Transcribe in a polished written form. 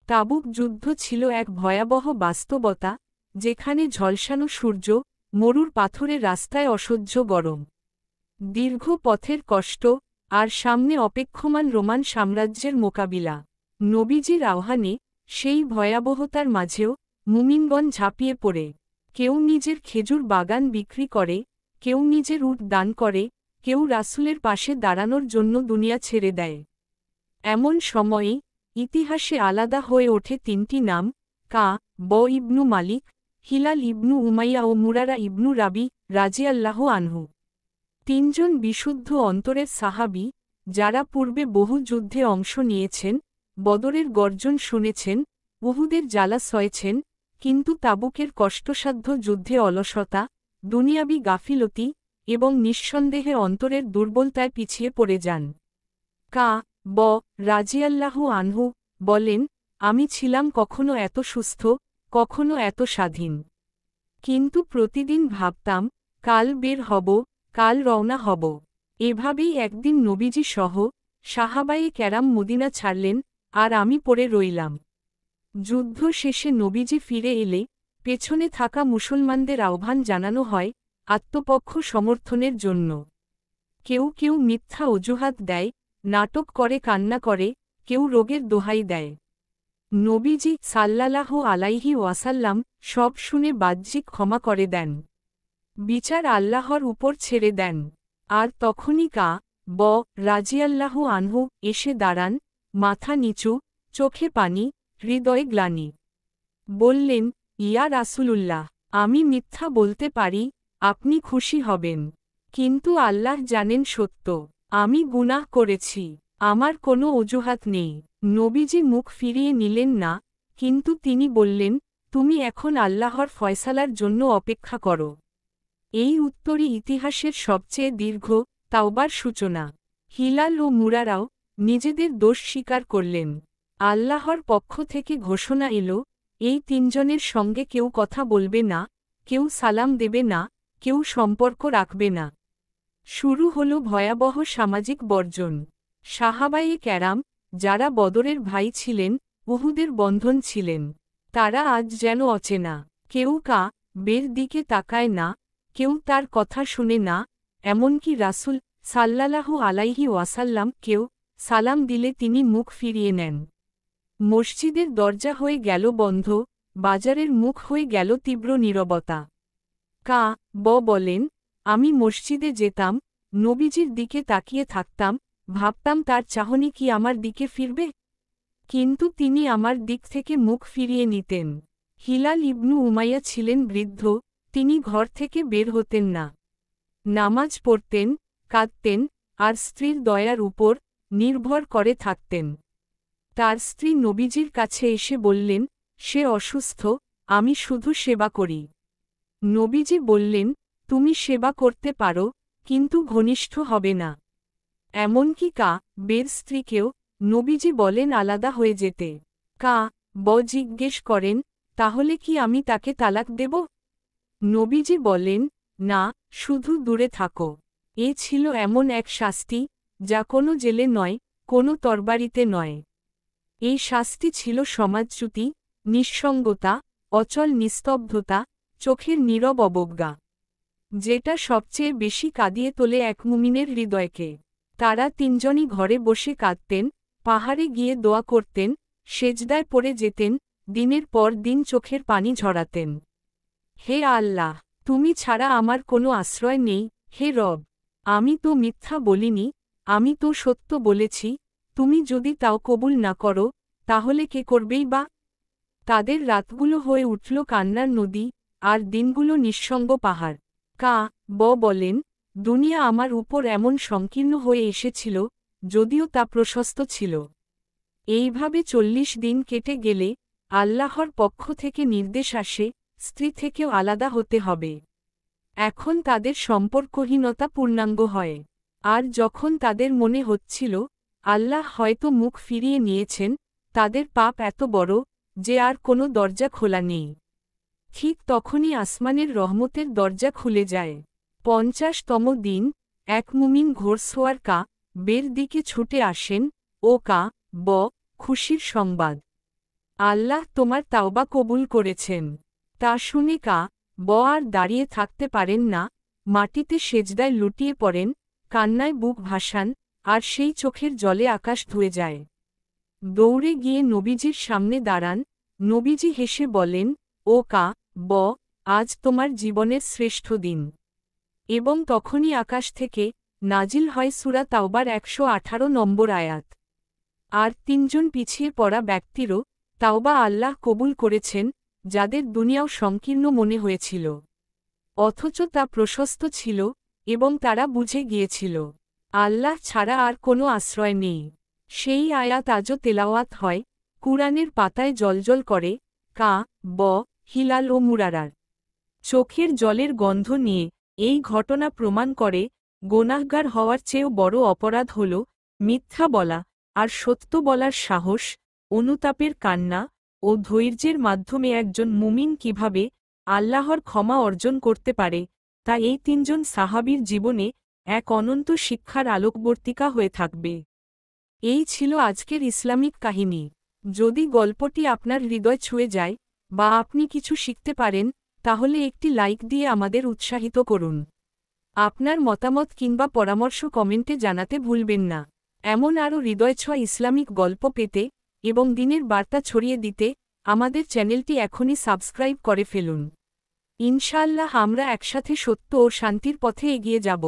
তাবুক যুদ্ধ ছিল এক ভয়াবহ বাস্তবতা, যেখানে ঝলসানো সূর্য, মরুর পাথরের রাস্তায় অসহ্য গরম, দীর্ঘ পথের কষ্ট, আর সামনে অপেক্ষমান রোমান সাম্রাজ্যের মোকাবিলা। নবীজির আহ্বানে, সেই ভয়াবহতার মাঝেও মুমিনগণ ঝাঁপিয়ে পড়ে। কেউ নিজের খেজুর বাগান বিক্রি করে, কেউ নিজের উট দান করে, কেউ রাসূলের পাশে দাঁড়ানোর জন্য দুনিয়া ছেড়ে দেয়। এমন সময়ে ইতিহাসে আলাদা হয়ে ওঠে তিনটি নাম: কা ব ইবনু মালিক, হিলাল ইবনু উমাইয়া ও মুরারা ইবনু রাবি রাজিয়াল্লাহু আনহু। তিনজন বিশুদ্ধ অন্তরের সাহাবী, যারা পূর্বে বহু যুদ্ধে অংশ নিয়েছেন, বদরের গর্জন শুনেছেন, উহুদের জ্বালা সয়েছেন, কিন্তু তাবুকের কষ্টসাধ্য যুদ্ধে অলসতা, দুনিয়াবি গাফিলতি এবং নিঃসন্দেহে অন্তরের দুর্বলতায় পিছিয়ে পড়ে যান। কা ব রাজিয়াল্লাহু আনহু বলেন, আমি ছিলাম কখনো এত সুস্থ, কখনো এত স্বাধীন। কিন্তু প্রতিদিন ভাবতাম, কাল বের হব, কাল রওনা হব। এভাবেই একদিন নবীজি সহ সাহাবায়ে কেরাম মদিনা ছাড়লেন, আর আমি পড়ে রইলাম। যুদ্ধ শেষে নবীজি ফিরে এলে পেছনে থাকা মুসলমানদের আহ্বান জানানো হয় আত্মপক্ষ সমর্থনের জন্য। কেউ কেউ মিথ্যা অজুহাত দেয়, নাটক করে, কান্না করে, কেউ রোগের দোহাই দেয়। নবীজি সাল্লাল্লাহু আলাইহি ওয়াসাল্লাম সব শুনে বাহ্যিক ক্ষমা করে দেন। বিচার আল্লাহর উপর ছেড়ে দেন। আর তখনই কা ব রাজিয়াল্লাহু আনহু এসে দাঁড়ান, মাথা নিচু, চোখে পানি, হৃদয়ে গ্লানি। বললেন, ইয়া রাসূলুল্লাহ, আমি মিথ্যা বলতে পারি, আপনি খুশি হবেন। কিন্তু আল্লাহ জানেন সত্য, আমি গুনাহ করেছি, আমার কোনো অজুহাত নেই। নবীজি মুখ ফিরিয়ে নিলেন না, কিন্তু তিনি বললেন, তুমি এখন আল্লাহর ফয়সালার জন্য অপেক্ষা করো। এই উত্তরই ইতিহাসের সবচেয়ে দীর্ঘ তাওবার সূচনা। হিলাল ও মুরারাও নিজেদের দোষ স্বীকার করলেন। আল্লাহর পক্ষ থেকে ঘোষণা এলো, এই তিনজনের সঙ্গে কেউ কথা বলবে না, কেউ সালাম দেবে না, কেউ সম্পর্ক রাখবে না। শুরু হল ভয়াবহ সামাজিক বর্জন। সাহাবায়ে কেরাম, যারা বদরের ভাই ছিলেন, উহুদের বন্ধন ছিলেন, তারা আজ যেন অচেনা। কেউ কা বের দিকে তাকায় না, কেউ তার কথা শুনে না, এমনকি রাসূল সাল্লাল্লাহু আলাইহি ওয়াসাল্লাম কেউ সালাম দিলে তিনি মুখ ফিরিয়ে নেন। মসজিদের দরজা হয়ে গেল বন্ধ, বাজারের মুখ হয়ে গেল তীব্র নীরবতা। কা ব বলেন, আমি মসজিদে যেতাম, নবীজির দিকে তাকিয়ে থাকতাম, ভাবতাম তার চাহনি কি আমার দিকে ফিরবে, কিন্তু তিনি আমার দিক থেকে মুখ ফিরিয়ে নিতেন। হিলাল ইবনু উমাইয়া ছিলেন বৃদ্ধ, তিনি ঘর থেকে বের হতেন না। নামাজ পড়তেন, কাঁদতেন, আর স্ত্রীর দয়ার উপর নির্ভর করে থাকতেন। তার স্ত্রী নবীজির কাছে এসে বললেন, সে অসুস্থ, আমি শুধু সেবা করি। নবীজি বললেন, তুমি সেবা করতে পারো, কিন্তু ঘনিষ্ঠ হবে না। এমনকি কা বের স্ত্রীকেও নবীজি বলেন আলাদা হয়ে যেতে। কা ব জিজ্ঞেস করেন, তাহলে কি আমি তাকে তালাক দেব? নবীজি বলেন, না, শুধু দূরে থাকো। এ ছিল এমন এক শাস্তি, যা কোনো জেলে নয়, কোনো তরবারিতে নয়। এই শাস্তি ছিল সমাজচ্যুতি, নিঃসঙ্গতা, অচল নিস্তব্ধতা, চোখের নীরব অবজ্ঞা, যেটা সবচেয়ে বেশি কাঁদিয়ে তোলে এক মুমিনের হৃদয়কে। তারা তিনজনই ঘরে বসে কাঁদতেন, পাহাড়ে গিয়ে দোয়া করতেন, সেজদায় পড়ে যেতেন, দিনের পর দিন চোখের পানি ঝরাতেন। হে আল্লাহ, তুমি ছাড়া আমার কোনো আশ্রয় নেই, হে রব, আমি তো মিথ্যা বলিনি, আমি তো সত্য বলেছি, তুমি যদি তাও কবুল না করো, তাহলে কে করবেই বা? তাদের রাতগুলো হয়ে উঠল কান্নার নদী, আর দিনগুলো নিঃসঙ্গ পাহাড়। কা ব বলেন, দুনিয়া আমার উপর এমন সংকীর্ণ হয়ে এসেছিল, যদিও তা প্রশস্ত ছিল। এইভাবে 40 দিন কেটে গেলে আল্লাহর পক্ষ থেকে নির্দেশ আসে, স্ত্রী থেকেও আলাদা হতে হবে। এখন তাদের সম্পর্কহীনতা পূর্ণাঙ্গ হয়। আর যখন তাদের মনে হচ্ছিল আল্লাহ হয়তো মুখ ফিরিয়ে নিয়েছেন, তাদের পাপ এত বড় যে আর কোনো দরজা খোলা নেই, ঠিক তখনই আসমানের রহমতের দরজা খুলে যায়। 50তম দিন এক মুমিন ঘোড়সওয়ার কা বের দিকে ছুটে আসেন, ও কা ব খুশির সংবাদ। আল্লাহ তোমার তাওবা কবুল করেছেন। তা শুনে কা ব আর দাঁড়িয়ে থাকতে পারেন না, মাটিতে সেজদায় লুটিয়ে পড়েন, কান্নায় বুক ভাসান, আর সেই চোখের জলে আকাশ ধুয়ে যায়। দৌড়ে গিয়ে নবীজির সামনে দাঁড়ান, নবীজি হেসে বলেন, ও কা ব, আজ তোমার জীবনের শ্রেষ্ঠ দিন। এবং তখনই আকাশ থেকে নাজিল হয় সূরা তাওবার 118 নম্বর আয়াত। আর তিনজন পিছিয়ে পড়া ব্যক্তিরও তাওবা আল্লাহ কবুল করেছেন, যাদের দুনিয়াও সংকীর্ণ মনে হয়েছিল। অথচ তা প্রশস্ত ছিল, এবং তারা বুঝে গিয়েছিল আল্লাহ ছাড়া আর কোনো আশ্রয় নেই। সেই আয়াত আজও তেলাওয়াত হয়, কুরআনের পাতায় জ্বলজ্বল করে, কা ব হিলাল ও মুরারার চোখের জলের গন্ধ নিয়ে। এই ঘটনা প্রমাণ করে গোনাহগার হওয়ার চেয়েও বড় অপরাধ হল মিথ্যা বলা, আর সত্য বলার সাহস, অনুতাপের কান্না ও ধৈর্যের মাধ্যমে একজন মুমিন কিভাবে আল্লাহর ক্ষমা অর্জন করতে পারে, তা এই তিনজন সাহাবীর জীবনে এক অনন্ত শিক্ষার আলোকবর্তিকা হয়ে থাকবে। এই ছিল আজকের ইসলামিক কাহিনী। যদি গল্পটি আপনার হৃদয় ছুঁয়ে যায় বা আপনি কিছু শিখতে পারেন, তাহলে একটি লাইক দিয়ে আমাদের উৎসাহিত করুন। আপনার মতামত কিংবা পরামর্শ কমেন্টে জানাতে ভুলবেন না। এমন আরও হৃদয়ছোঁয়া ইসলামিক গল্প পেতে এবং দিনের বার্তা ছড়িয়ে দিতে আমাদের চ্যানেলটি এখনই সাবস্ক্রাইব করে ফেলুন। ইনশাআল্লাহ আমরা একসাথে সত্য ও শান্তির পথে এগিয়ে যাব।